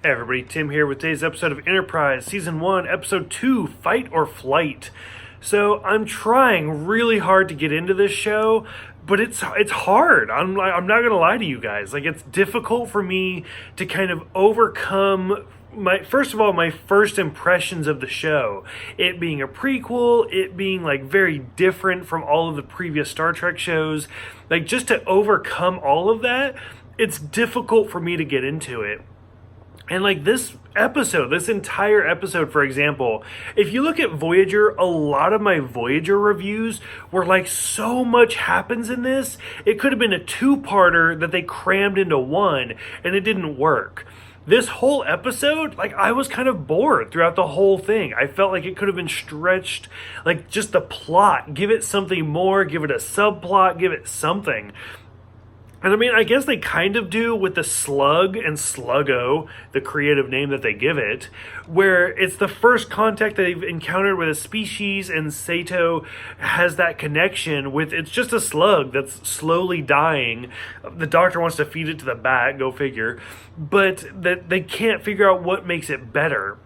Hey everybody, Tim here with today's episode of Enterprise, Season 1, Episode 2, Fight or Flight. So I'm trying really hard to get into this show, but it's hard. I'm not going to lie to you guys. Like, it's difficult for me to kind of overcome my first impressions of the show. It being a prequel, it being like very different from all of the previous Star Trek shows. Like, just to overcome all of that, it's difficult for me to get into it. And like this entire episode, for example, if you look at Voyager, a lot of my Voyager reviews were like, so much happens in this. It could have been a two-parter that they crammed into one, and it didn't work. This whole episode, like, I was kind of bored throughout the whole thing. I felt like it could have been stretched, like just the plot. Give it something more, give it a subplot, give it something. And I mean, I guess they kind of do with the Slug and Sluggo, the creative name that they give it, where it's the first contact they've encountered with a species, and Sato has that connection with, it's just a slug that's slowly dying. The doctor wants to feed it to the bat, go figure, but that they can't figure out what makes it better.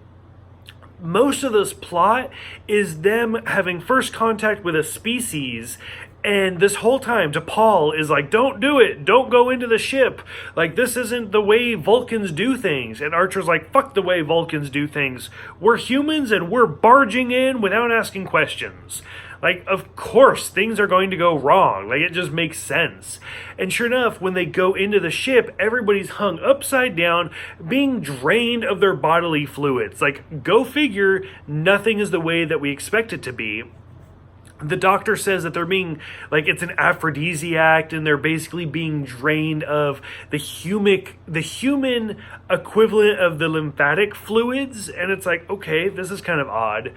Most of this plot is them having first contact with a species, and this whole time, T'Pol is like, don't do it. Don't go into the ship. Like, this isn't the way Vulcans do things. And Archer's like, fuck the way Vulcans do things. We're humans and we're barging in without asking questions. Like, of course, things are going to go wrong. Like, it just makes sense. And sure enough, when they go into the ship, everybody's hung upside down, being drained of their bodily fluids. Like, go figure, nothing is the way that we expect it to be. The doctor says that they're being, like, it's an aphrodisiac, and they're basically being drained of the human equivalent of the lymphatic fluids. And it's like, okay, this is kind of odd.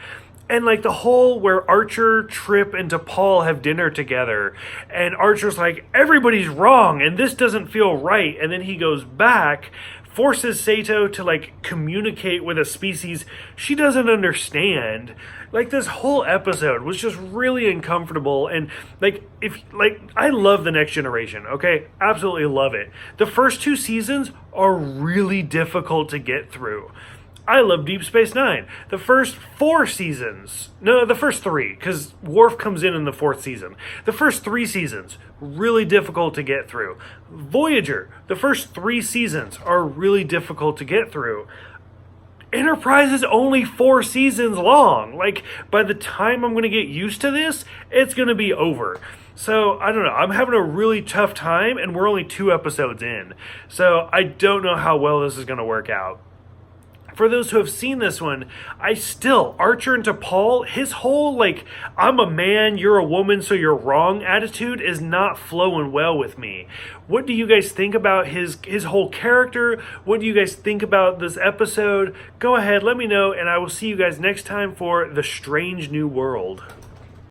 And like the whole where Archer, Trip, and T'Pol have dinner together, and Archer's like, everybody's wrong and this doesn't feel right. And then he goes back, forces Sato to like communicate with a species she doesn't understand. Like, this whole episode was just really uncomfortable. And I love The Next Generation, okay? Absolutely love it. The first two seasons are really difficult to get through. I love Deep Space Nine. The first the first three, because Worf comes in the fourth season. The first three seasons, really difficult to get through. Voyager, the first three seasons are really difficult to get through. Enterprise is only 4 seasons long. Like, by the time I'm going to get used to this, it's going to be over. So, I don't know. I'm having a really tough time, and we're only 2 episodes in. So, I don't know how well this is going to work out. For those who have seen this one, Archer and T'Pol, his whole, like, I'm a man, you're a woman, so you're wrong attitude is not flowing well with me. What do you guys think about his whole character? What do you guys think about this episode? Go ahead, let me know, and I will see you guys next time for The Strange New World.